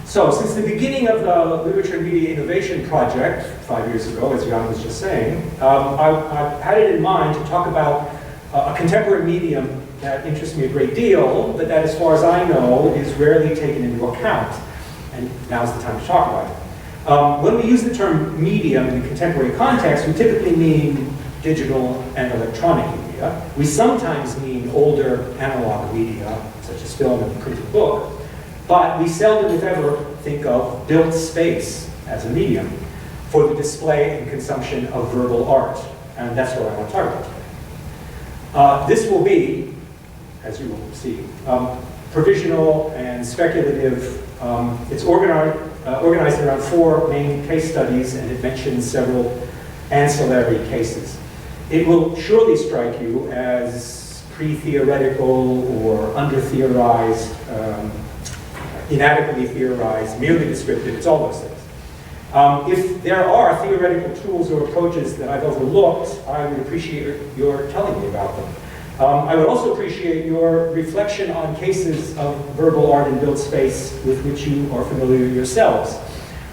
So, since the beginning of the Literature and Media Innovation Project 5 years ago, as Jan was just saying, I've had it in mind to talk about a contemporary medium that interests me a great deal, but that, as far as I know, is rarely taken into account. And now's the time to talk about it. When we use the term medium in the contemporary context, we typically mean digital and electronic media. We sometimes mean older analog media, such as film and printed book. But we seldom, if ever, think of built space as a medium for the display and consumption of verbal art. And that's what I want to talk about today. This will be, as you will see, provisional and speculative. It's organized around 4 main case studies, and it mentions several ancillary cases. It will surely strike you as pre-theoretical or under-theorized, inadequately theorized, merely descriptive. It's all those things. If there are theoretical tools or approaches that I've overlooked, I would appreciate your telling me about them. I would also appreciate your reflection on cases of verbal art and built space with which you are familiar yourselves.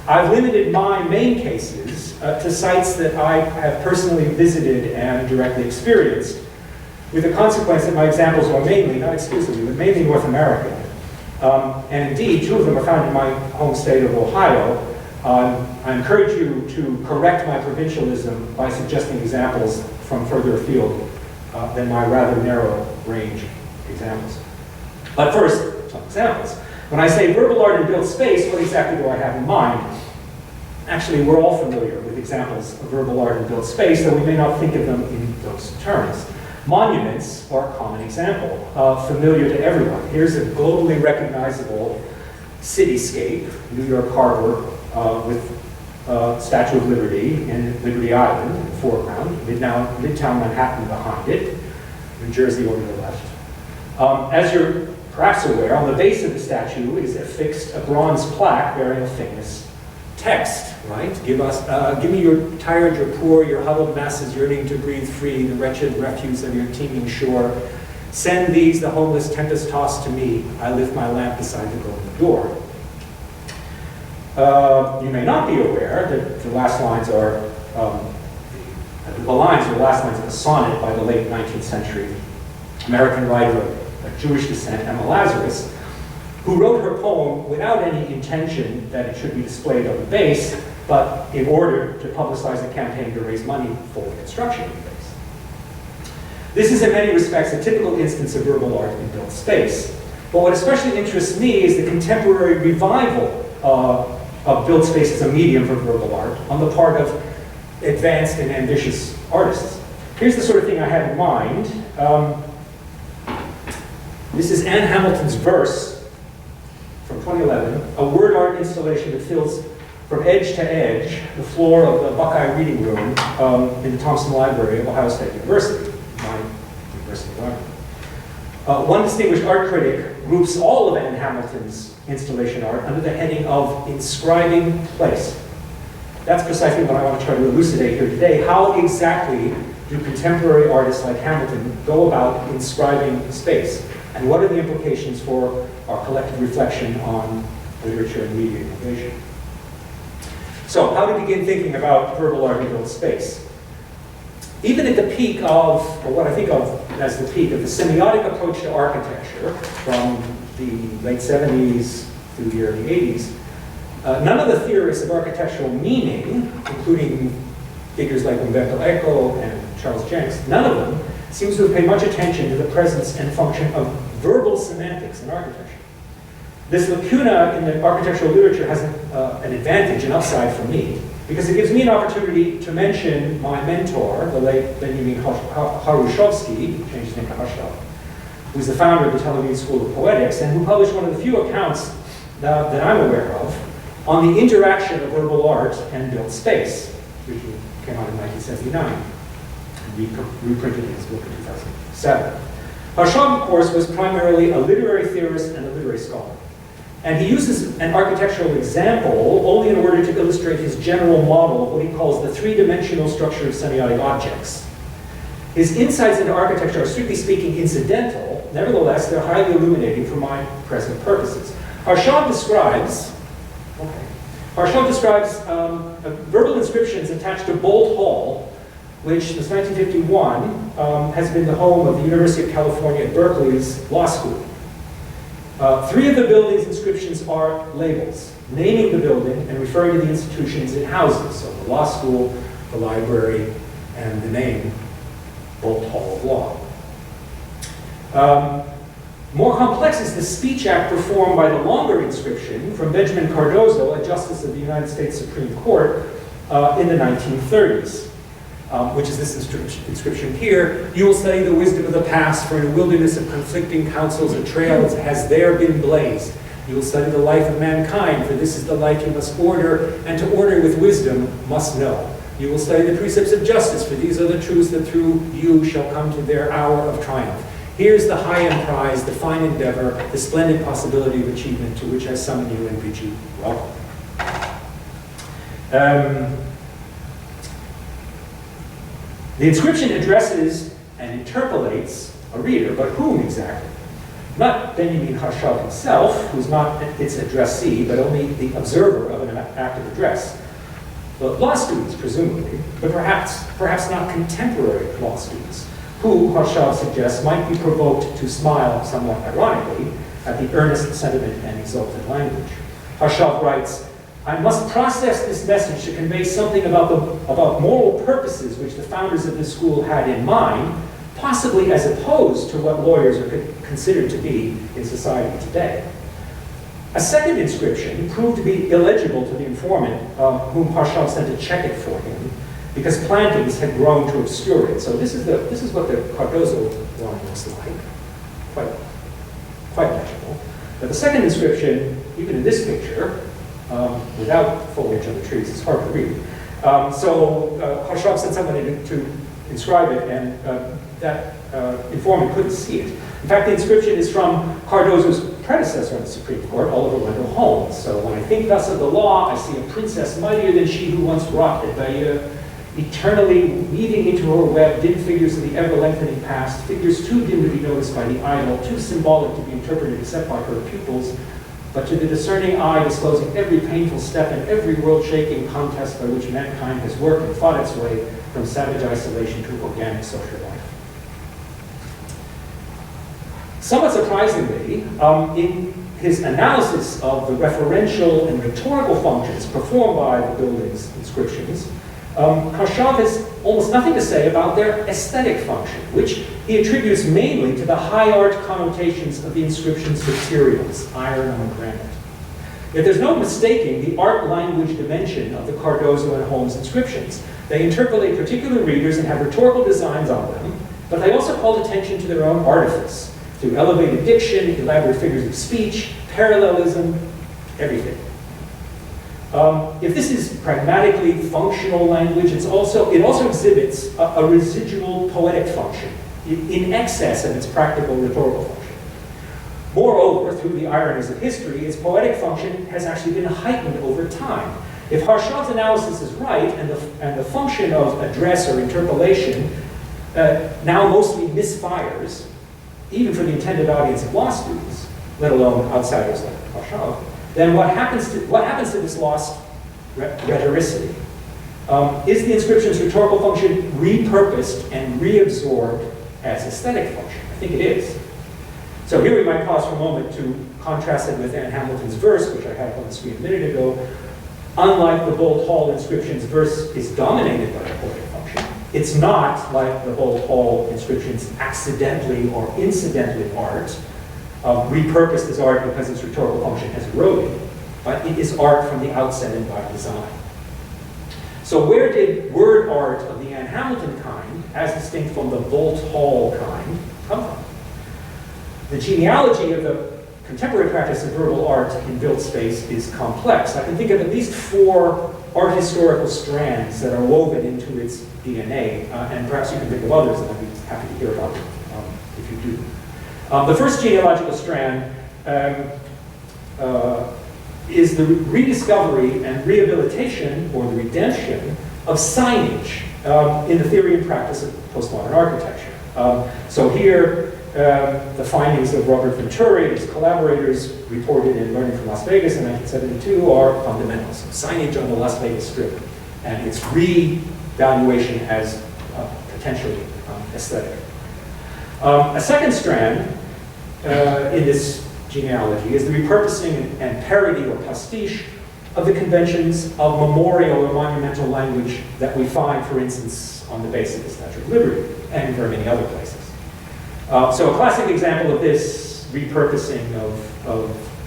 I've limited my main cases to sites that I have personally visited and directly experienced, with the consequence that my examples are mainly, not exclusively, but mainly North American. And indeed, 2 of them are found in my home state of Ohio. I encourage you to correct my provincialism by suggesting examples from further afield than my rather narrow range examples. But first, some examples. When I say verbal art and built space, what exactly do I have in mind? Actually, we're all familiar with examples of verbal art and built space, though we may not think of them in those terms. Monuments are a common example, familiar to everyone. Here's a globally recognizable cityscape, New York Harbor, with Statue of Liberty and Liberty Island in the foreground, Midtown Manhattan behind it, New Jersey over the left. As you're perhaps aware, on the base of the statue is affixed a bronze plaque bearing a famous text, right? Give me your tired, your poor, your huddled masses yearning to breathe free, the wretched refuse of your teeming shore. Send these, the homeless tempest-tossed, to me. I lift my lamp beside the golden door. You may not be aware that the last lines are the last lines of a sonnet by the late 19th century American writer of Jewish descent, Emma Lazarus, who wrote her poem without any intention that it should be displayed on the base, but in order to publicize a campaign to raise money for the construction of the base. This is in many respects a typical instance of verbal art in built space. But what especially interests me is the contemporary revival of built space as a medium for verbal art on the part of advanced and ambitious artists. Here's the sort of thing I have in mind. This is Anne Hamilton's verse from 2011, a word art installation that fills from edge to edge the floor of the Buckeye Reading Room in the Thompson Library of Ohio State University, my university library. One distinguished art critic groups all of Anne Hamilton's installation art under the heading of inscribing place. That's precisely what I want to try to elucidate here today. How exactly do contemporary artists like Hamilton go about inscribing space? And what are the implications for our collective reflection on literature and media innovation? So, how to begin thinking about verbal art in built space? Even at the peak of, or what I think of as the peak of the semiotic approach to architecture from the late 70s through the early 80s, none of the theorists of architectural meaning, including figures like Umberto Eco and Charles Jenks, none of them seems to have paid much attention to the presence and function of verbal semantics in architecture. This lacuna in the architectural literature has an advantage, an upside for me, because it gives me an opportunity to mention my mentor, the late Benjamin Harushevsky, who changed his name to Harshav, who's the founder of the Tel Aviv School of Poetics, and who published one of the few accounts that I'm aware of on the interaction of verbal art and built space, which came out in 1979, and reprinted in his book in 2007. Harshav, of course, was primarily a literary theorist and a literary scholar. And he uses an architectural example only in order to illustrate his general model of what he calls the three-dimensional structure of semiotic objects. His insights into architecture are, strictly speaking, incidental. Nevertheless, they're highly illuminating for my present purposes. Harshav describes Okay. Harshov describes verbal inscriptions attached to Bolt Hall, which since 1951 has been the home of the University of California at Berkeley's law school. 3 of the building's inscriptions are labels, naming the building and referring to the institutions it houses. So the law school, the library, and the name, Bolt Hall of Law. More complex is the speech act performed by the longer inscription from Benjamin Cardozo, a justice of the United States Supreme Court in the 1930s, which is this inscription here. You will study the wisdom of the past, for in a wilderness of conflicting counsels a trail has there been blazed. You will study the life of mankind, for this is the life you must order, and to order with wisdom must know. You will study the precepts of justice, for these are the truths that through you shall come to their hour of triumph. Here's the high-end prize, the fine endeavor, the splendid possibility of achievement to which I summon you and bid you welcome. The inscription addresses and interpolates a reader, but whom exactly? Not Benjamin Harshov himself, who's not its addressee, but only the observer of an act of address. But law students, presumably, but perhaps not contemporary law students, who, Harshov suggests, might be provoked to smile somewhat ironically at the earnest sentiment and exalted language. Harshov writes, I must process this message to convey something about moral purposes which the founders of this school had in mind, possibly as opposed to what lawyers are considered to be in society today. A second inscription proved to be illegible to the informant whom Harshov sent to check it for him, because plantings had grown to obscure it. So this is what the Cardozo one looks like, quite legible. But the second inscription, even in this picture, without foliage on the trees, it's hard to read. So Harshov sent someone to inscribe it, and that informant couldn't see it. In fact, the inscription is from Cardozo's predecessor in the Supreme Court, Oliver Wendell Holmes. So when I think thus of the law, I see a princess mightier than she who once wrought at Bayeux, eternally weaving into her web dim figures of the ever-lengthening past, figures too dim to be noticed by the idle, too symbolic to be interpreted except by her pupils, but to the discerning eye disclosing every painful step and every world-shaking contest by which mankind has worked and fought its way from savage isolation to organic social life. Somewhat surprisingly, in his analysis of the referential and rhetorical functions performed by the building's inscriptions, Harshov has almost nothing to say about their aesthetic function, which he attributes mainly to the high art connotations of the inscription's materials, iron and granite. Yet there's no mistaking the art language dimension of the Cardozo and Holmes inscriptions. They interpolate particular readers and have rhetorical designs on them, but they also call attention to their own artifice, through elevated diction, elaborate figures of speech, parallelism, everything. If this is pragmatically functional language, it also exhibits a residual poetic function in excess of its practical rhetorical function. Moreover, through the ironies of history, its poetic function has actually been heightened over time. If Harshov's analysis is right, and the function of address or interpolation now mostly misfires, even for the intended audience of law students, let alone outsiders like Harshov, then what happens to this lost rhetoricity? Is the inscription's rhetorical function repurposed and reabsorbed as aesthetic function? I think it is. So here we might pause for a moment to contrast it with Anne Hamilton's verse, which I had up on the screen a minute ago. Unlike the Bolt Hall inscription's verse is dominated by a poetic function, it's not like the Bolt Hall inscription's accidentally or incidentally art, repurposed as art because its rhetorical function has eroded, but it is art from the outset and by design. So where did word art of the Anne Hamilton kind, as distinct from the Bolt Hall kind, come from? The genealogy of the contemporary practice of verbal art in built space is complex. I can think of at least 4 art historical strands that are woven into its DNA, and perhaps you can think of others, and I'd be happy to hear about them if you do. The first genealogical strand is the rediscovery and rehabilitation, or the redemption, of signage in the theory and practice of postmodern architecture. So here, the findings of Robert Venturi and his collaborators reported in Learning from Las Vegas in 1972 are fundamental. So signage on the Las Vegas Strip and its revaluation as potentially aesthetic. A second strand in this genealogy is the repurposing and parody or pastiche of the conventions of memorial or monumental language that we find, for instance, on the base of the Statue of Liberty and very many other places. So a classic example of this repurposing of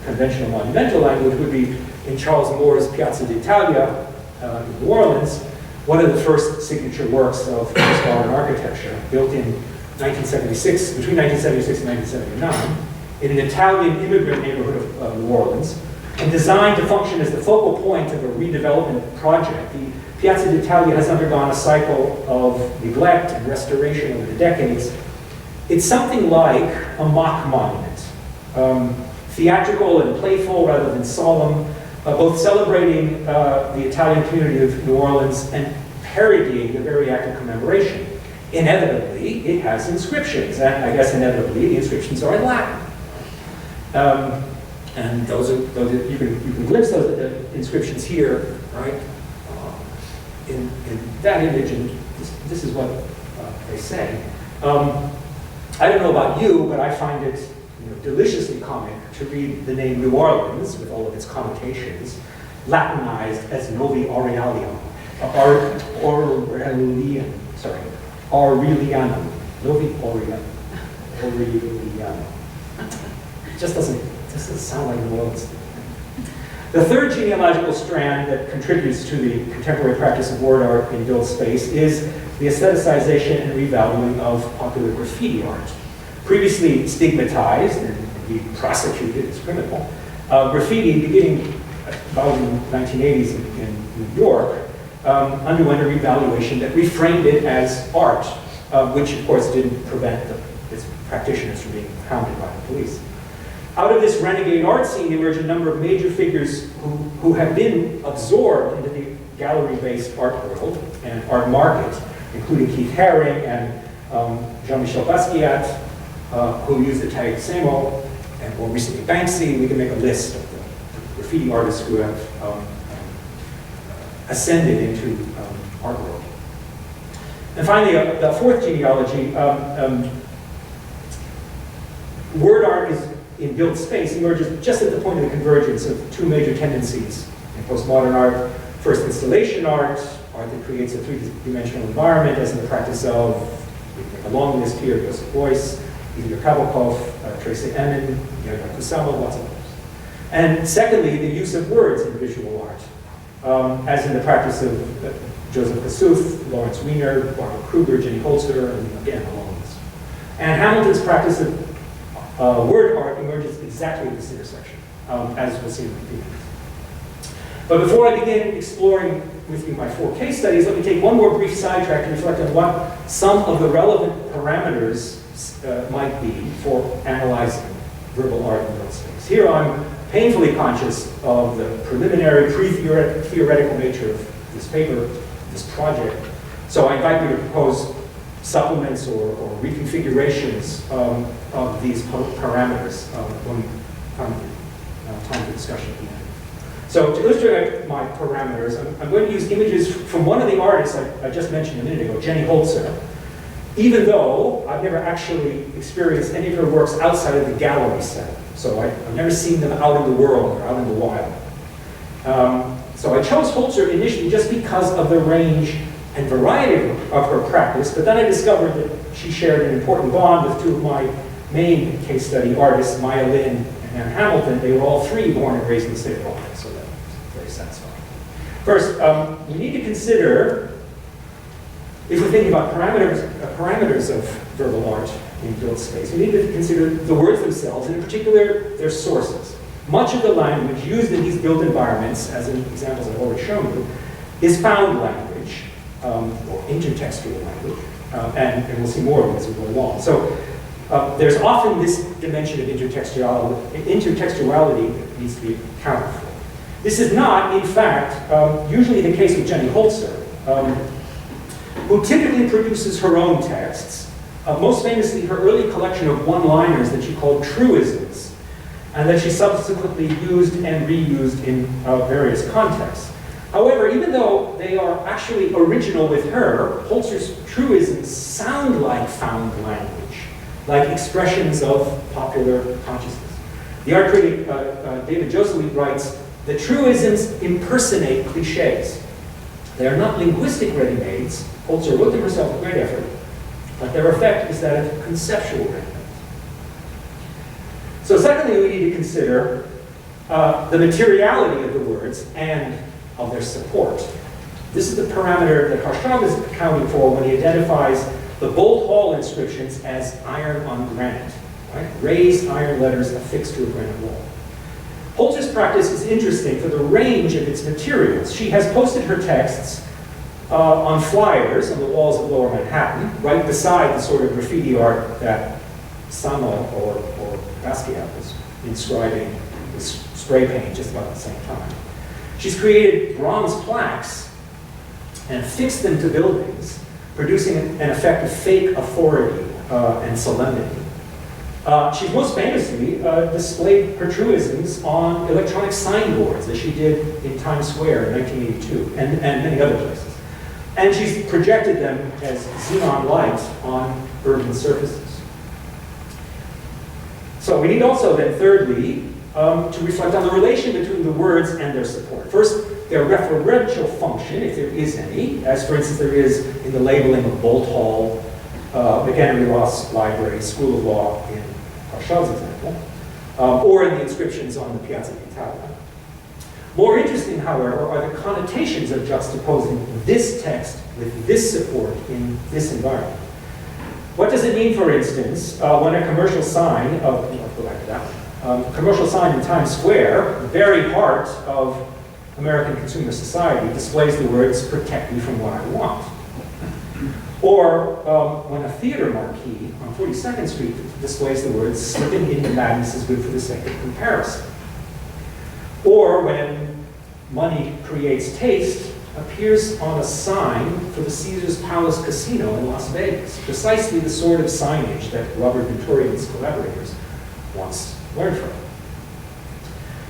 conventional monumental language would be in Charles Moore's Piazza d'Italia in New Orleans, one of the first signature works of postmodern architecture, built in 1976, between 1976 and 1979, in an Italian immigrant neighborhood of New Orleans, and designed to function as the focal point of a redevelopment project. The Piazza d'Italia has undergone a cycle of neglect and restoration over the decades. It's something like a mock monument, theatrical and playful rather than solemn, both celebrating the Italian community of New Orleans and parodying the very act of commemoration. Inevitably, it has inscriptions, and I guess inevitably the inscriptions are in Latin. And those are you can glimpse those inscriptions here, right? In that image, and this is what they say. I don't know about you, but I find it deliciously comic to read the name New Orleans with all of its connotations, Latinized as Novi Aurelianum, Aurelianum, Novi Aurelianum. It just doesn't sound like New Orleans. The third genealogical strand that contributes to the contemporary practice of word art in built space is the aestheticization and revaluing of popular graffiti art. Previously stigmatized and indeed prosecuted as criminal, graffiti, beginning about in the 1980s in New York, underwent a revaluation that reframed it as art, which of course didn't prevent its practitioners from being hounded by the police. Out of this renegade art scene emerged a number of major figures who have been absorbed into the gallery-based art world and art market, including Keith Haring and Jean-Michel Basquiat, who used the tag Samo, and more recently Banksy. We can make a list of the graffiti artists who have ascended into art world. And finally, the fourth genealogy, word art in built space emerges just at the point of the convergence of two major tendencies in postmodern art. First, installation art that creates a three-dimensional environment, as in the practice of, a long list here, Joseph Beuys, Ilya Kabakov, Tracy Emin, Yaya Kusama, lots of others. And secondly, the use of words in visual art, as in the practice of Joseph Kassouf, Lawrence Weiner, Barbara Kruger, Jenny Holzer, and again, a long list. And Hamilton's practice of word art emerges exactly at this intersection, as we'll see in a few minutes. But before I begin exploring with you my 4 case studies, let me take one more brief sidetrack to reflect on what some of the relevant parameters might be for analyzing verbal art in built space. Here I'm painfully conscious of the preliminary, pre-theoretical nature of this paper, this project. So I invite you to propose supplements or reconfigurations of these parameters when we come to time for discussion at the end. So to illustrate my parameters, I'm going to use images from one of the artists I just mentioned a minute ago, Jenny Holzer, even though I've never actually experienced any of her works outside of the gallery setting. So I've never seen them out in the world or out in the wild. So I chose Holzer initially just because of the range and variety of her practice, but then I discovered that she shared an important bond with two of my main case study artists, Maya Lin and Ann Hamilton. They were all three born and raised in the state of Ohio, so that was very satisfying. First, we need to consider, if we're thinking about parameters of verbal art in built space, we need to consider the words themselves, and in particular, their sources. Much of the language used in these built environments, as in examples I've already shown you, is found language, or intertextual language, and we'll see more of it as we go along. So there's often this dimension of intertextuality that needs to be accounted for. This is not, in fact, usually the case with Jenny Holzer, who typically produces her own texts, most famously her early collection of one-liners that she called truisms, and that she subsequently used and reused in various contexts. However, even though they are actually original with her, Holzer's truisms sound like found language, like expressions of popular consciousness. The art critic David Josely writes, "The truisms impersonate cliches. They are not linguistic ready-mades." Holzer wrote them herself with great effort, but their effect is that of conceptual ready-mades. So secondly, we need to consider the materiality of the words and of their support. This is the parameter that Harshab is accounting for when he identifies the Bolt Hall inscriptions as iron on granite, right? Raised iron letters affixed to a granite wall. Holzer's practice is interesting for the range of its materials. She has posted her texts on flyers on the walls of Lower Manhattan, right beside the sort of graffiti art that Sama or Basquiat was inscribing with spray paint just about at the same time. She's created bronze plaques and affixed them to buildings, producing an effect of fake authority and solemnity. She's most famously displayed her truisms on electronic signboards, as she did in Times Square in 1982, and many other places. And she's projected them as xenon light on urban surfaces. So we need also then, thirdly, to reflect on the relation between the words and their support. First, their referential function, if there is any, as for instance there is in the labeling of Bolt Hall, McHale Library, School of Law in Harshab's example, or in the inscriptions on the Piazza d'Italia. More interesting, however, are the connotations of juxtaposing this text with this support in this environment. What does it mean, for instance, when a commercial sign of, let's go back to that one, commercial sign in Times Square, the very heart of American consumer society, displays the words, "Protect me from what I want." Or when a theater marquee on 42nd Street displays the words, "Slipping into madness is good for the sake of comparison." Or when "Money creates taste" appears on a sign for the Caesars Palace Casino in Las Vegas, precisely the sort of signage that Robert Venturi and his collaborators once learned from.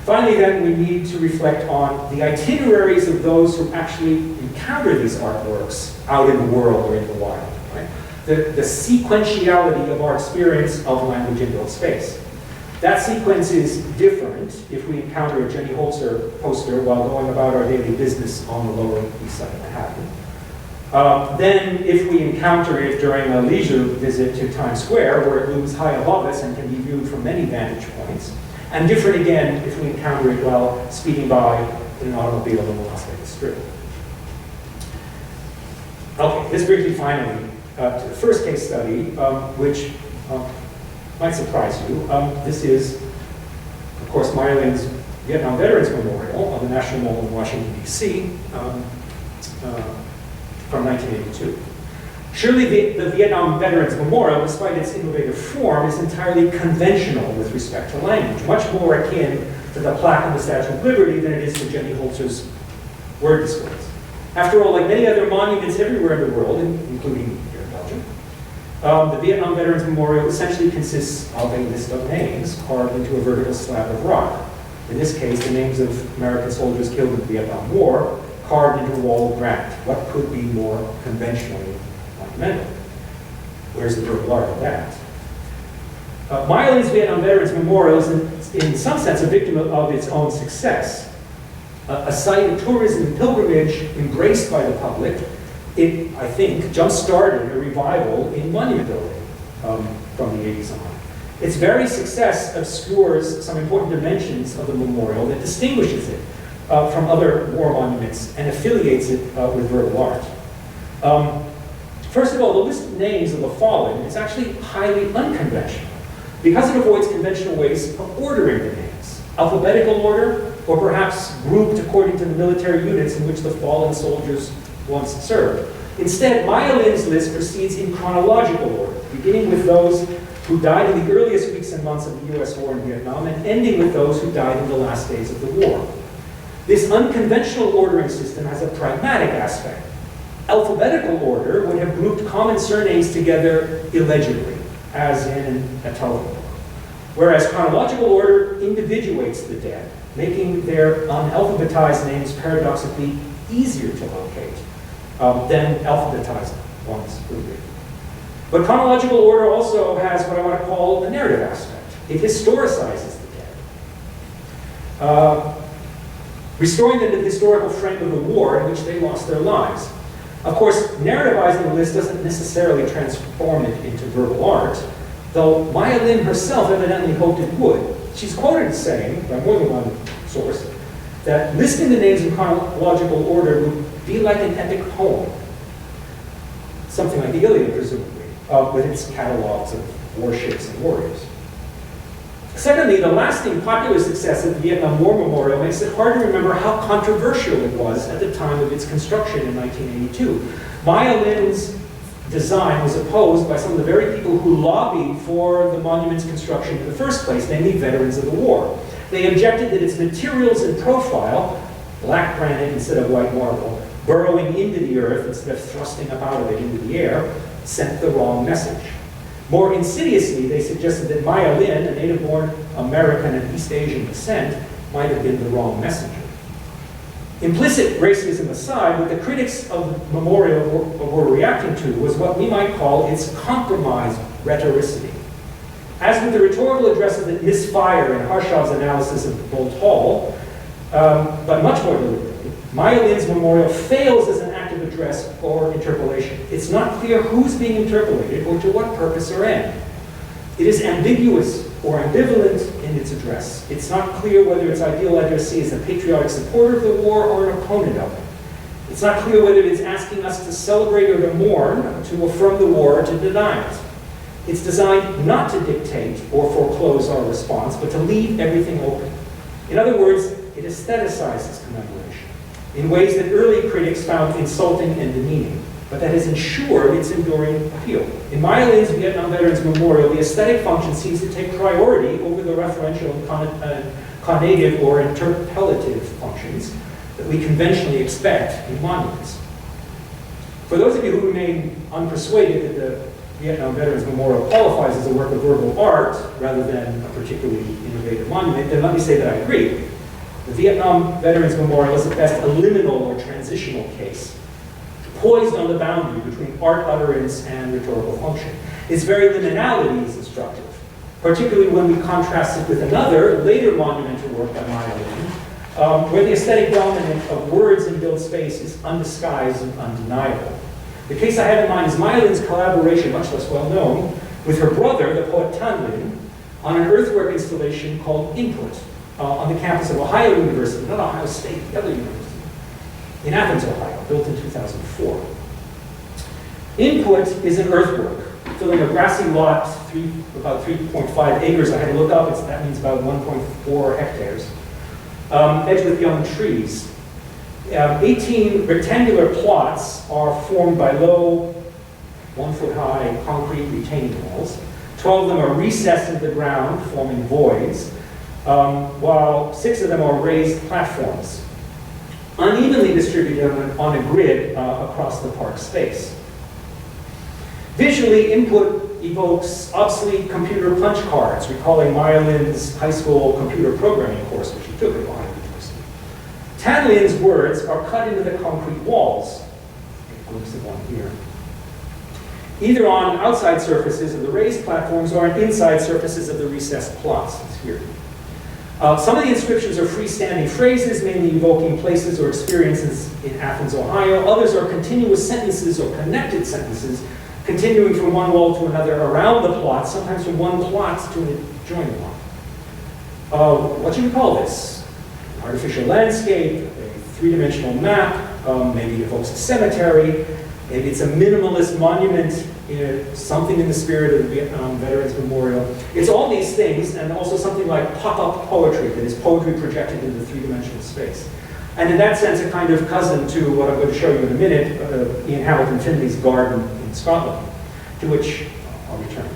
Finally, then, we need to reflect on the itineraries of those who actually encounter these artworks out in the world or in the wild. Right? The sequentiality of our experience of language in built space. That sequence is different if we encounter a Jenny Holzer poster while going about our daily business on the Lower East Side of Manhattan. Then if we encounter it during a leisure visit to Times Square, where it looms high above us and can be viewed from many vantage points. And different again if we encounter it while speeding by in an automobile on the Las Vegas Strip. Okay, this brings me finally to the first case study, which might surprise you. This is, of course, Meyerling's Vietnam Veterans Memorial on the National Mall in Washington, D.C. From 1982. Surely the Vietnam Veterans Memorial, despite its innovative form, is entirely conventional with respect to language, much more akin to the plaque on the Statue of Liberty than it is to Jenny Holzer's word displays. After all, like many other monuments everywhere in the world, including here in Belgium, the Vietnam Veterans Memorial essentially consists of a list of names carved into a vertical slab of rock. In this case, the names of American soldiers killed in the Vietnam War, carved into a wall of granite. What could be more conventionally monumental? Where's the verbal art of that? Meyerling's Vietnam Veterans Memorial is, in some sense, a victim of its own success. A site of tourism and pilgrimage embraced by the public, it, I think, jump-started a revival in monument building from the 80s on. Its very success obscures some important dimensions of the memorial that distinguishes it from other war monuments and affiliates it with verbal art. First of all, the list of names of the fallen is actually highly unconventional because it avoids conventional ways of ordering the names. Alphabetical order, or perhaps grouped according to the military units in which the fallen soldiers once served. Instead, Meyerling's list proceeds in chronological order, beginning with those who died in the earliest weeks and months of the US war in Vietnam and ending with those who died in the last days of the war. This unconventional ordering system has a pragmatic aspect. Alphabetical order would have grouped common surnames together illegibly, as in a telephone book. Whereas chronological order individuates the dead, making their unalphabetized names paradoxically easier to locate than alphabetized ones would be. But chronological order also has what I want to call a narrative aspect. It historicizes the dead, restoring them to the historical frame of the war in which they lost their lives. Of course, narrativizing the list doesn't necessarily transform it into verbal art, though Maya Lin herself evidently hoped it would. She's quoted as saying, by more than one source, that listing the names in chronological order would be like an epic poem. Something like the Iliad, presumably, with its catalogs of warships and warriors. Secondly, the lasting popular success of the Vietnam War Memorial makes it hard to remember how controversial it was at the time of its construction in 1982. Maya Lin's design was opposed by some of the very people who lobbied for the monument's construction in the first place, namely veterans of the war. They objected that its materials and profile, black granite instead of white marble, burrowing into the earth instead of thrusting up out of it into the air, sent the wrong message. More insidiously, they suggested that Maya Lin, a native-born American of East Asian descent, might have been the wrong messenger. Implicit racism aside, what the critics of the memorial were reacting to was what we might call its compromised rhetoricity. As with the rhetorical addresses that misfire in Harshav's analysis of Bolt Hall, but much more deliberately, Maya Lin's memorial fails as an active address or interpolation. It's not clear who's being interpolated or to what purpose or end. It is ambiguous or ambivalent in its address. It's not clear whether its ideal addressee is a patriotic supporter of the war or an opponent of it. It's not clear whether it's asking us to celebrate or to mourn, to affirm the war or to deny it. It's designed not to dictate or foreclose our response, but to leave everything open. In other words, it aestheticizes commemoration in ways that early critics found insulting and demeaning, but that has ensured its enduring appeal. In Maya Lin's Vietnam Veterans Memorial, the aesthetic function seems to take priority over the referential and conative or interpellative functions that we conventionally expect in monuments. For those of you who remain unpersuaded that the Vietnam Veterans Memorial qualifies as a work of verbal art rather than a particularly innovative monument, then let me say that I agree. The Vietnam Veterans Memorial is at best a liminal or transitional case, poised on the boundary between art utterance and rhetorical function. Its very liminality is instructive, particularly when we contrast it with another, later monumental work by Maya Lin, where the aesthetic dominance of words in built space is undisguised and undeniable. The case I have in mind is Maya Lin's collaboration, much less well known, with her brother, the poet Tan Lin, on an earthwork installation called Input, on the campus of Ohio University, not Ohio State, the other university, in Athens, Ohio, built in 2004. Input is an earthwork, filling a grassy lot, about 3.5 acres. I had to look up, that means about 1.4 hectares, edged with young trees. 18 rectangular plots are formed by low, 1-foot-high concrete retaining walls. 12 of them are recessed into the ground, forming voids, while 6 of them are raised platforms, unevenly distributed on a grid across the park space. Visually, Input evokes obsolete computer punch cards, recalling Maya Lin's high school computer programming course, which he took at Ohio University. Tan Lin's words are cut into the concrete walls. A glimpse of one here. Either on outside surfaces of the raised platforms or on inside surfaces of the recessed plots. It's here. Some of the inscriptions are freestanding phrases, mainly evoking places or experiences in Athens, Ohio. Others are continuous sentences or connected sentences, continuing from one wall to another around the plot, sometimes from one plot to an adjoining one. What should we call this? An artificial landscape, a three-dimensional map, maybe it evokes a cemetery, maybe it's a minimalist monument, something in the spirit of the Vietnam Veterans Memorial. It's all these things, and also something like pop-up poetry, that is poetry projected into three-dimensional space. And in that sense, a kind of cousin to what I'm going to show you in a minute, Ian Hamilton Finley's garden in Scotland, to which I'll return.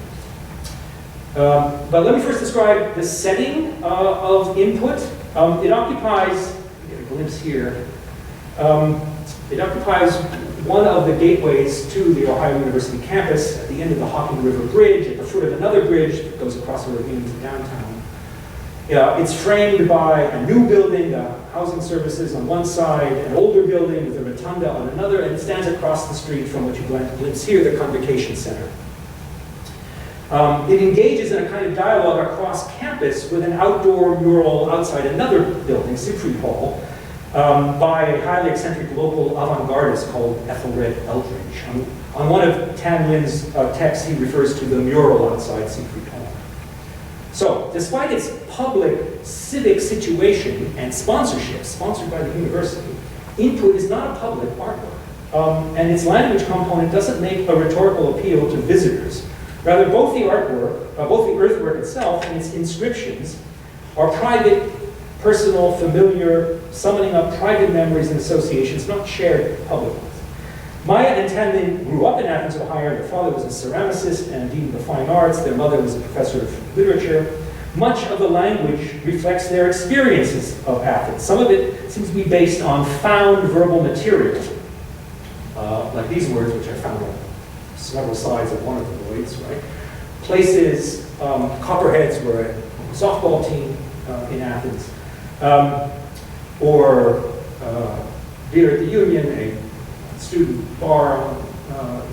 But let me first describe the setting of Input. It occupies, get a glimpse here, it occupies one of the gateways to the Ohio University campus at the end of the Hocking River Bridge, at the foot of another bridge that goes across a ravine to downtown. It's framed by a new building, the housing services on one side, an older building with a rotunda on another, and it stands across the street from what you glimpse here, the Convocation Center. It engages in a kind of dialogue across campus with an outdoor mural outside another building, Siegfried Hall, by a highly eccentric local avant-gardist called Ethelred Eldridge. On one of Tan Lin's texts, he refers to the mural outside Siegfried Hall. So, despite its public civic situation and sponsorship, sponsored by the university, Input is not a public artwork. And its language component doesn't make a rhetorical appeal to visitors. Rather, both the artwork, both the earthwork itself and its inscriptions are private, personal, familiar, summoning up private memories and associations, not shared public ones. Maya and Tan Lin grew up in Athens, Ohio. Their father was a ceramicist and dean of the fine arts. Their mother was a professor of literature. Much of the language reflects their experiences of Athens. Some of it seems to be based on found verbal material, like these words, which I found on several sides of one of the voids, right? Places, Copperheads were a softball team in Athens, or Beer at the Union, a student bar,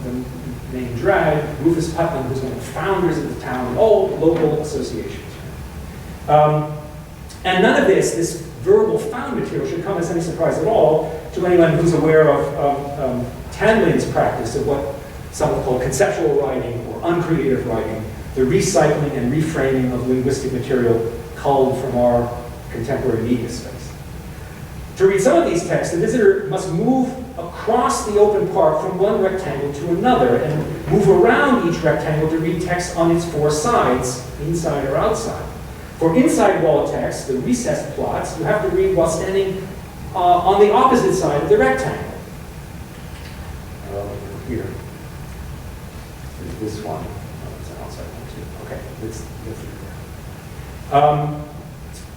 the name Drag, Rufus Putnam, who's one of the founders of the town, all local associations. And none of this verbal found material should come as any surprise at all to anyone who's aware of Tan Lin's practice of what some would call conceptual writing or uncreative writing, the recycling and reframing of linguistic material culled from our contemporary media space. To read some of these texts, the visitor must move across the open park from one rectangle to another and move around each rectangle to read text on its four sides, inside or outside. For inside wall text, the recessed plots, you have to read while standing on the opposite side of the rectangle. Here. This one. Oh, it's an outside one too. Okay, let's read that.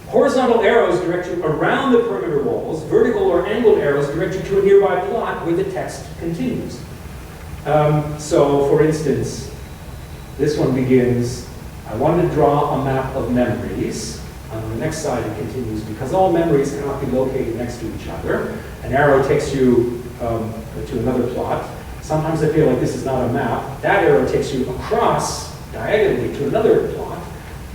Horizontal arrows direct you around the perimeter walls. Vertical or angled arrows direct you to a nearby plot where the text continues. So, for instance, this one begins, I want to draw a map of memories. On the next side it continues, because all memories cannot be located next to each other. An arrow takes you to another plot. Sometimes I feel like this is not a map. That arrow takes you across, diagonally, to another plot,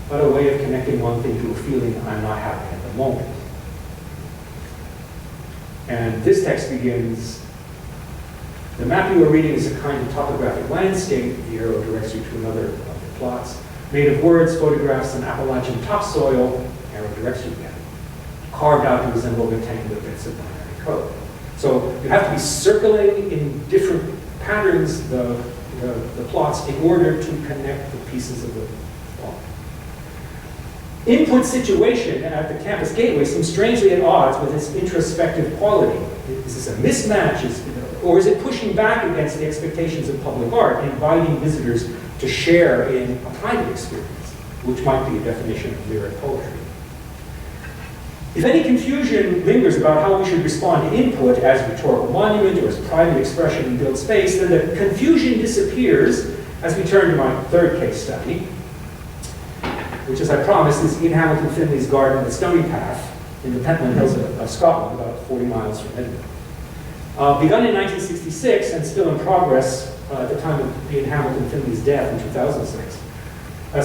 but a way of connecting one thing to a feeling I'm not having at the moment. And this text begins, the map you are reading is a kind of topographic landscape. The arrow directs you to another of the plots. Made of words, photographs, and Appalachian topsoil, arrow directs you again. Carved out to resemble rectangular bits of binary code. So you have to be circling in different patterns the plots in order to connect the pieces of the plot. Input situation at the campus gateway seems strangely at odds with its introspective quality. Is this a mismatch? Or is it pushing back against the expectations of public art, inviting visitors to share in a private experience, which might be a definition of lyric poetry? If any confusion lingers about how we should respond to input as rhetorical monument or as private expression in built space, then the confusion disappears as we turn to my third case study, which, as I promised, is Ian Hamilton Finley's garden at Stony Path in the Pentland Hills of Scotland, about 40 miles from Edinburgh. Begun in 1966 and still in progress at the time of Ian Hamilton Finley's death in 2006,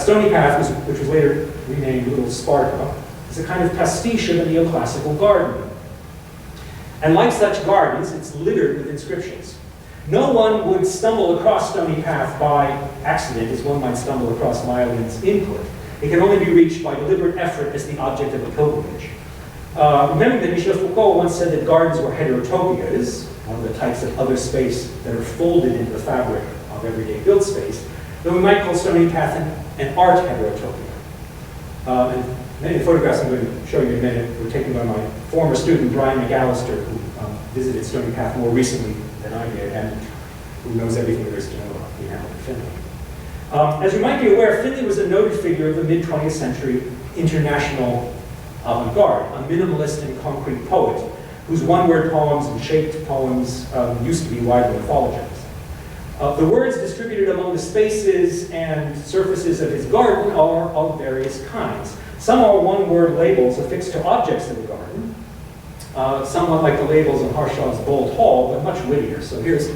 Stony Path, which was later renamed Little Sparta, is a kind of pastiche of a neoclassical garden. And like such gardens, it's littered with inscriptions. No one would stumble across Stony Path by accident, as one might stumble across Maya-Lin's input. It can only be reached by deliberate effort as the object of a pilgrimage. Remember that Michel Foucault once said that gardens were heterotopias, one of the types of other space that are folded into the fabric of everyday built space, though we might call Stony Path an art heterotopia. And many of the photographs I'm going to show you in a minute were taken by my former student, Brian McAllister, who visited Stony Path more recently than I did, and who knows everything there is to know about Ian Hamilton Finley. As you might be aware, Finley was a noted figure of the mid-20th century international avant-garde, a minimalist and concrete poet whose one-word poems and shaped poems used to be widely anthologized. The words distributed among the spaces and surfaces of his garden are of various kinds. Some are one-word labels affixed to objects in the garden, somewhat like the labels in Harshaw's Bold Hall, but much wittier. So here's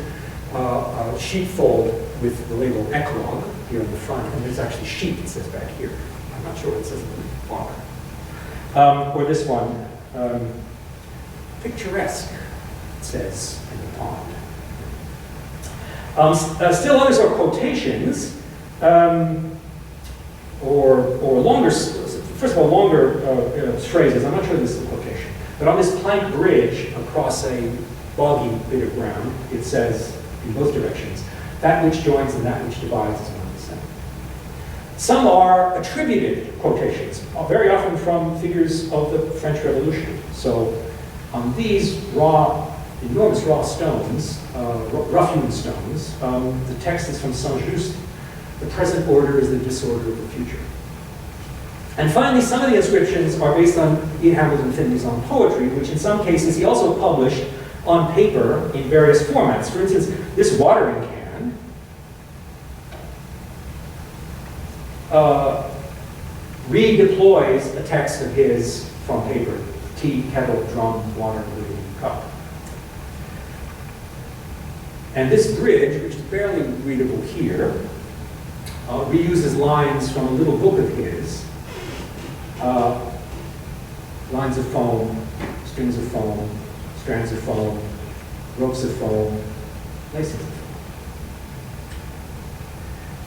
a sheepfold with the label eclogue here in the front, and there's actually sheep, it says back here. I'm not sure what it says in the bottom. Or this one, picturesque, it says in the pond. Still others are quotations, or longer, first of all, longer phrases. I'm not sure this is a quotation, but on this plank bridge across a boggy bit of ground, it says in both directions, that which joins and that which divides is one and the same. Some are attributed quotations, very often from figures of the French Revolution. So on these enormous raw stones, rough-hewn stones, the text is from Saint-Just. The present order is the disorder of the future. And finally, some of the inscriptions are based on Ian Hamilton Finley's own poetry, which in some cases he also published on paper in various formats. For instance, this watering can redeploys a text of his from paper: tea, kettle, drum, water, lily, cup. And this bridge, which is barely readable here, reuses lines from a little book of his. Lines of foam, strings of foam, strands of foam, ropes of foam, laces of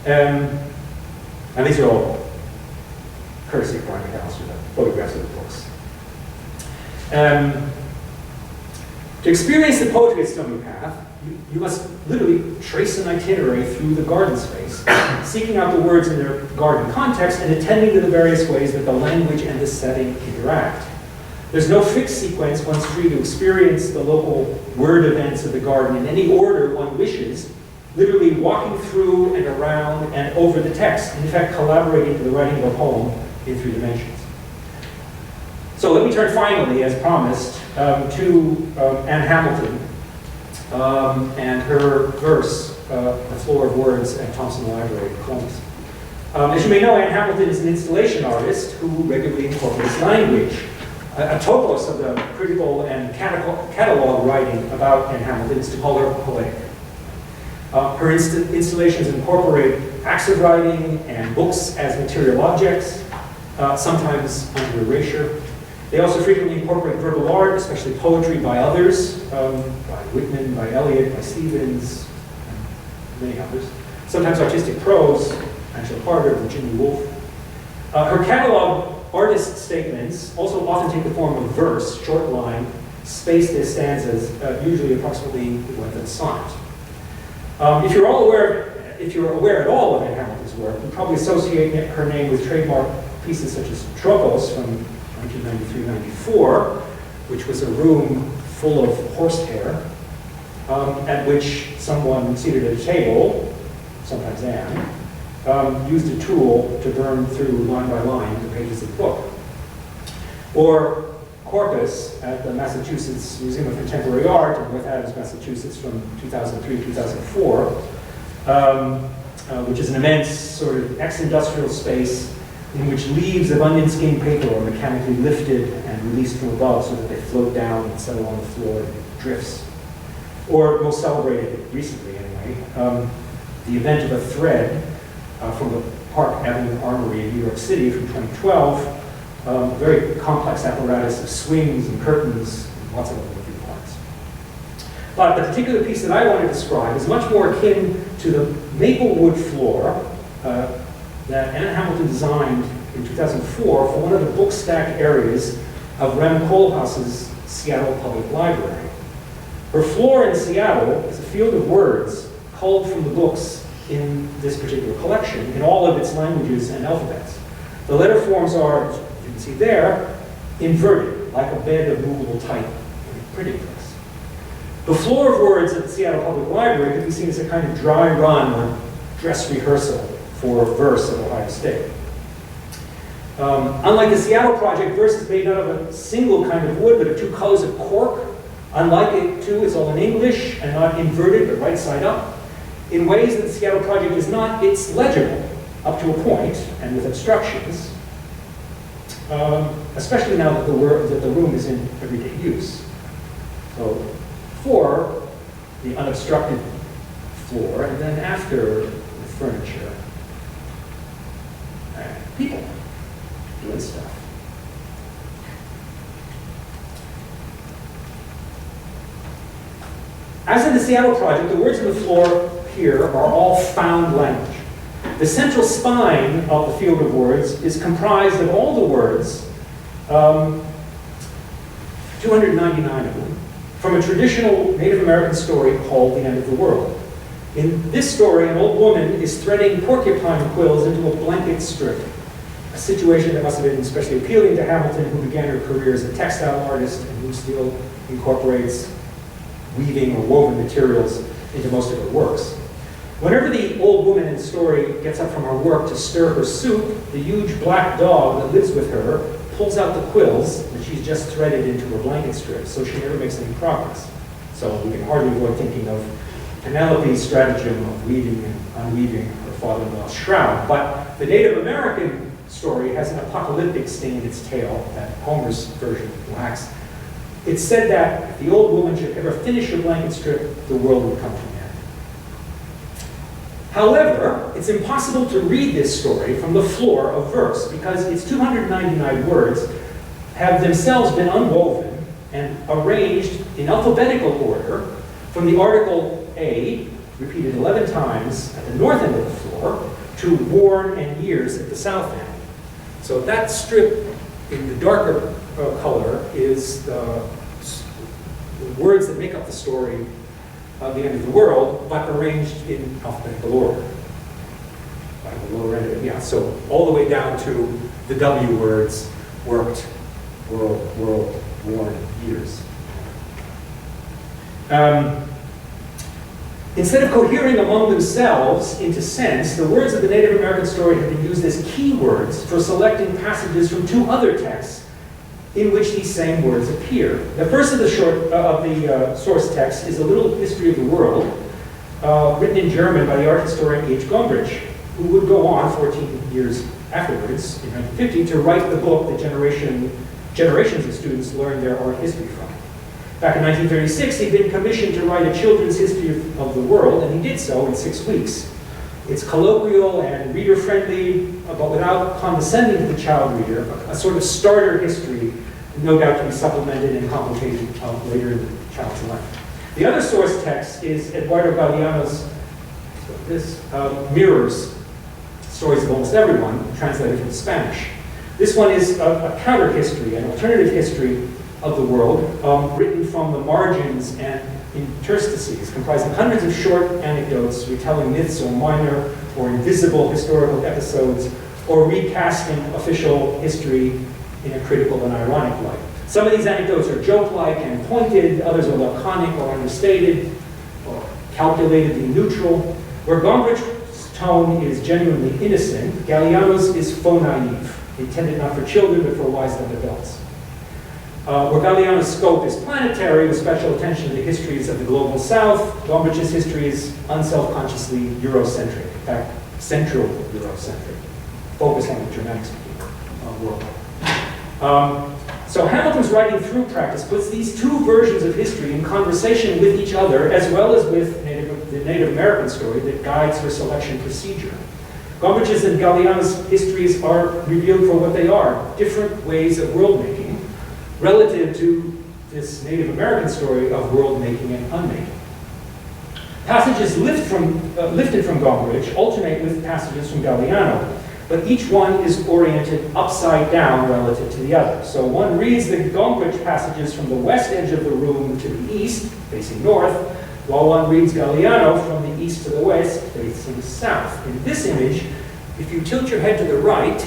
foam. And these are all courtesy of Brian McHale, the photographs of the books. To experience the poetry at Stony Path, you must literally trace an itinerary through the garden space, seeking out the words in their garden context and attending to the various ways that the language and the setting interact. There's no fixed sequence. One's free to experience the local word events of the garden in any order one wishes, literally walking through and around and over the text, in effect collaborating to the writing of a poem in 3 dimensions. So let me turn finally, as promised, to Anne Hamilton and her verse, The Floor of Words at Thompson Library, Columbus. As you may know, Anne Hamilton is an installation artist who regularly incorporates language. A topos of the critical and catalog writing about Anne Hamilton is to call her poetic. Her installations incorporate acts of writing and books as material objects, sometimes under erasure. They also frequently incorporate verbal art, especially poetry by others, by Whitman, by Eliot, by Stevens, and many others. Sometimes artistic prose, Angela Carter, Virginia Woolf. Her catalog artist statements also often take the form of verse, short line, spaced as stanzas, usually approximately the length of a sonnet. If you're aware at all of Anne Hamilton's work, you probably associate her name with trademark pieces such as Tropos from 1993-94, which was a room full of horsehair, at which someone seated at a table, sometimes Anne, used a tool to burn through line by line the pages of the book. Or Corpus at the Massachusetts Museum of Contemporary Art in North Adams, Massachusetts from 2003-2004, which is an immense sort of ex-industrial space in which leaves of onion-skin paper are mechanically lifted and released from above so that they float down and settle on the floor and drifts. Or most celebrated recently anyway, the event of a thread from the Park Avenue Armory in New York City from 2012, a very complex apparatus of swings and curtains, and lots of other moving parts. But the particular piece that I want to describe is much more akin to the maple wood floor that Anne Hamilton designed in 2004 for one of the book stack areas of Rem Koolhaas's Seattle Public Library. Her floor in Seattle is a field of words culled from the books in this particular collection in all of its languages and alphabets. The letter forms are, as you can see there, inverted, like a bed of movable type in a printing press. The floor of words at the Seattle Public Library could be seen as a kind of dry run or dress rehearsal for verse at Ohio State. Unlike the Seattle project, verse is made not of a single kind of wood, but of 2 colors of cork, Unlike it, too, it's all in English and not inverted, but right side up. In ways that the Seattle Project is not, it's legible up to a point and with obstructions, especially now that the room is in everyday use. So before, the unobstructed floor, and then after, the furniture and people doing stuff. As in the Seattle Project, the words on the floor here are all found language. The central spine of the field of words is comprised of all the words, 299 of them, from a traditional Native American story called The End of the World. In this story, an old woman is threading porcupine quills into a blanket strip, a situation that must have been especially appealing to Hamilton, who began her career as a textile artist and who still incorporates weaving or woven materials into most of her works. Whenever the old woman in the story gets up from her work to stir her soup, the huge black dog that lives with her pulls out the quills that she's just threaded into her blanket strip, so she never makes any progress. So we can hardly avoid thinking of Penelope's stratagem of weaving and unweaving her father-in-law's shroud. But the Native American story has an apocalyptic sting in its tail that Homer's version lacks. It's said that if the old woman should ever finish her blanket strip, the world would come to an end. However, it's impossible to read this story from the floor of verse because its 299 words have themselves been unwoven and arranged in alphabetical order from the article A, repeated 11 times at the north end of the floor, to worn and years at the south end. So that strip in the darker color is the words that make up the story of The End of the World, but arranged in alphabetical order. By the lower end of it, yeah. So all the way down to the W words, worked, world, worn, years. Instead of cohering among themselves into sense, the words of the Native American story have been used as keywords for selecting passages from two other texts in which these same words appear. The first of the source text is A Little History of the World, written in German by the art historian H. Gombrich, who would go on 14 years afterwards, in 1950, to write the book that generations of students learned their art history from. Back in 1936, he'd been commissioned to write a children's history of the world, and he did so in 6 weeks. It's colloquial and reader-friendly, but without condescending to the child reader, a sort of starter history, no doubt to be supplemented and complicated later in the child's life. The other source text is Eduardo Galeano's Mirrors, Stories of Almost Everyone, translated from Spanish. This one is a counter-history, an alternative history of the world, written from the margins and interstices, comprising hundreds of short anecdotes retelling myths or minor or invisible historical episodes, or recasting official history in a critical and ironic light. Some of these anecdotes are joke-like and pointed, others are laconic or understated, or calculatedly neutral. Where Gombrich's tone is genuinely innocent, Galeano's is faux naive, intended not for children but for wise young adults. Where Galeano's scope is planetary, with special attention to the histories of the global south, Gombrich's history is unself-consciously Eurocentric, in fact, central Eurocentric, focused on the Germanic-speaking world. So Hamilton's writing through practice puts these two versions of history in conversation with each other, as well as with the Native American story that guides her selection procedure. Gombrich's and Galeano's histories are revealed for what they are, different ways of world-making, relative to this Native American story of world-making and unmaking. Passages lifted from Gombrich alternate with passages from Galeano, but each one is oriented upside down relative to the other. So one reads the Gombrich passages from the west edge of the room to the east, facing north, while one reads Galeano from the east to the west, facing south. In this image, if you tilt your head to the right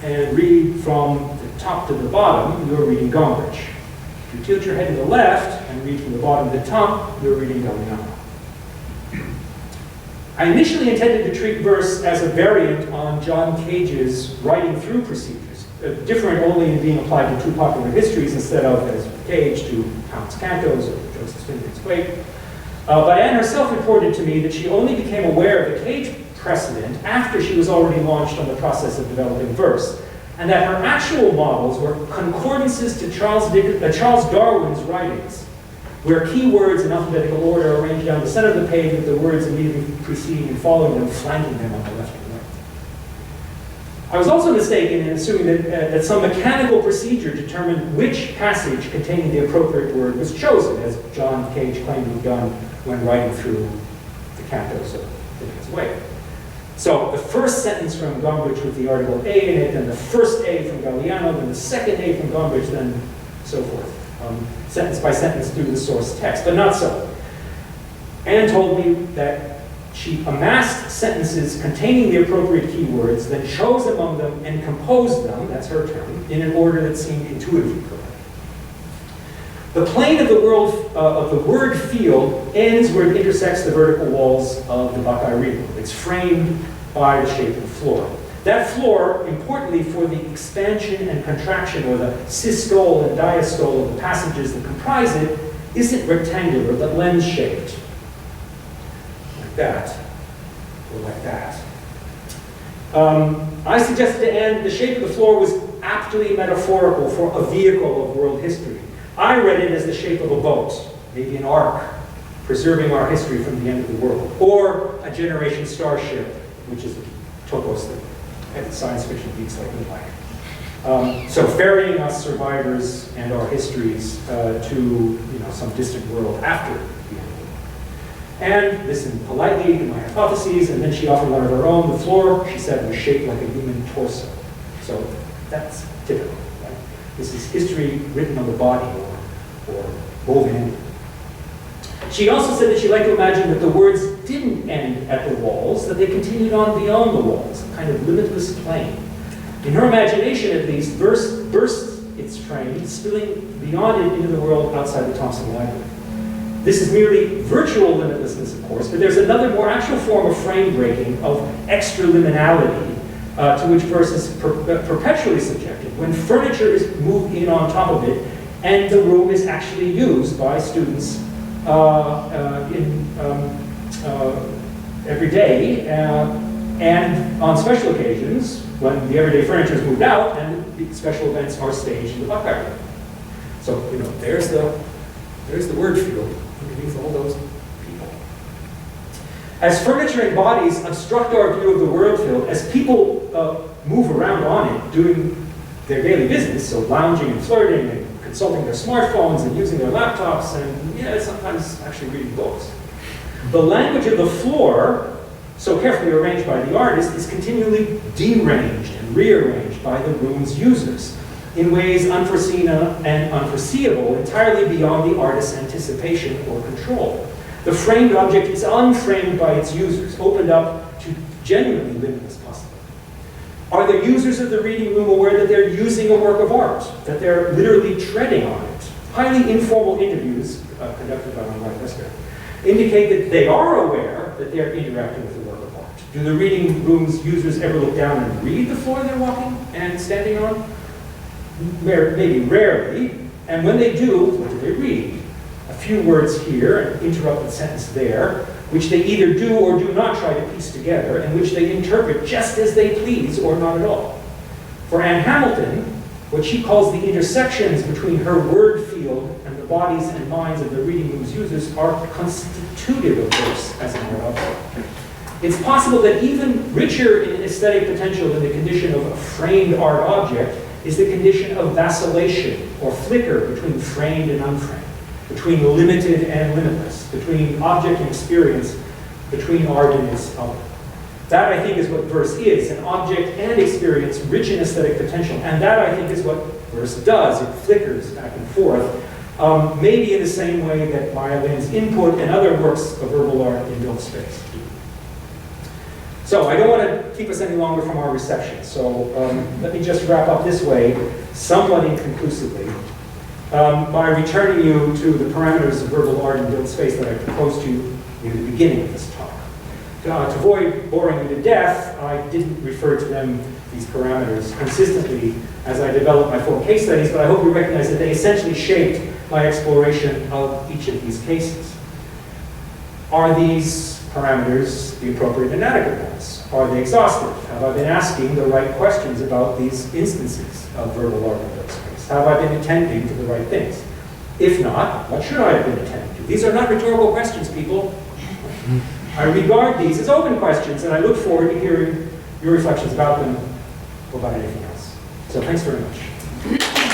and read from the top to the bottom, you're reading Gombrich. If you tilt your head to the left and read from the bottom to the top, you're reading Galeano. I initially intended to treat verse as a variant on John Cage's writing through procedures. different only in being applied to two popular histories instead of, as Cage, to Count's Cantos or Joseph Swinburne's Quake. But Anne herself reported to me that she only became aware of the Cage precedent after she was already launched on the process of developing verse, and that her actual models were concordances to Charles Darwin's writings, where keywords in alphabetical order are arranged down the center of the page with the words immediately preceding and following them, flanking them on the left and right. I was also mistaken in assuming that some mechanical procedure determined which passage containing the appropriate word was chosen, as John Cage claimed to have done when writing through the cantos of Dickens' Way. So the first sentence from Gombrich with the article A in it, then the first A from Galliano, then the second A from Gombrich, then so forth, sentence by sentence through the source text, but not so. Anne told me that she amassed sentences containing the appropriate keywords, then chose among them and composed them, that's her term, in an order that seemed intuitively correct. The plane of the word field ends where it intersects the vertical walls of the Buckeye reading room. It's framed by the shape of the floor. That floor, importantly for the expansion and contraction, or the systole and diastole of the passages that comprise it, isn't rectangular, but lens-shaped. Like that, or like that. I suggested to Anne that the shape of the floor was aptly metaphorical for a vehicle of world history. I read it as the shape of a boat, maybe an ark, preserving our history from the end of the world, or a generation starship, which is the topos that science fiction geeks like me like. So ferrying us survivors and our histories to some distant world after the end of the world. And listened politely to my hypotheses, and then she offered one of her own. The floor, she said, was shaped like a human torso. So that's typical. This is history written on the body or woven in. She also said that she liked to imagine that the words didn't end at the walls, that they continued on beyond the walls, a kind of limitless plane. In her imagination, at least, verse bursts its train, spilling beyond it into the world outside the Thompson Library. This is merely virtual limitlessness, of course, but there's another more actual form of frame breaking, of extraliminality, to which verse is perpetually subjected, when furniture is moved in on top of it, and the room is actually used by students every day, and on special occasions, when the everyday furniture is moved out, and the special events are staged in the Buckeye room. So, there's the word field underneath all those people. As furniture and bodies obstruct our view of the word field, as people move around on it, doing their daily business, so lounging and flirting and consulting their smartphones and using their laptops and, sometimes actually reading books. The language of the floor, so carefully arranged by the artist, is continually deranged and rearranged by the room's users in ways unforeseen and unforeseeable, entirely beyond the artist's anticipation or control. The framed object is unframed by its users, opened up to genuinely limitless possibilities. Are the users of the reading room aware that they're using a work of art, that they're literally treading on it? Highly informal interviews conducted by my wife Esther indicate that they are aware that they're interacting with a work of art. Do the reading room's users ever look down and read the floor they're walking and standing on? Maybe rarely. And when they do, what do they read? A few words here, an interrupted sentence there, which they either do or do not try to piece together, and which they interpret just as they please or not at all. For Anne Hamilton, what she calls the intersections between her word field and the bodies and minds of the reading room's users are constitutive of verse as an art object. It's possible that even richer in aesthetic potential than the condition of a framed art object is the condition of vacillation or flicker between framed and unframed, between limited and limitless, between object and experience, between art and its other. That, I think, is what verse is, an object and experience rich in aesthetic potential. And that, I think, is what verse does. It flickers back and forth, maybe in the same way that violin's input and other works of verbal art in built space do. So I don't want to keep us any longer from our reception. So let me just wrap up this way, somewhat inconclusively, by returning you to the parameters of verbal art and built space that I proposed to you in the beginning of this talk. To avoid boring you to death, I didn't refer to them these parameters consistently as I develop my full case studies, but I hope you recognize that they essentially shaped my exploration of each of these cases. Are these parameters the appropriate and adequate ones? Are they exhaustive? Have I been asking the right questions about these instances of verbal arbitral space? Have I been attending to the right things? If not, what should I have been attending to? These are not rhetorical questions, people. I regard these as open questions, and I look forward to hearing your reflections about them or about anything else. So thanks very much.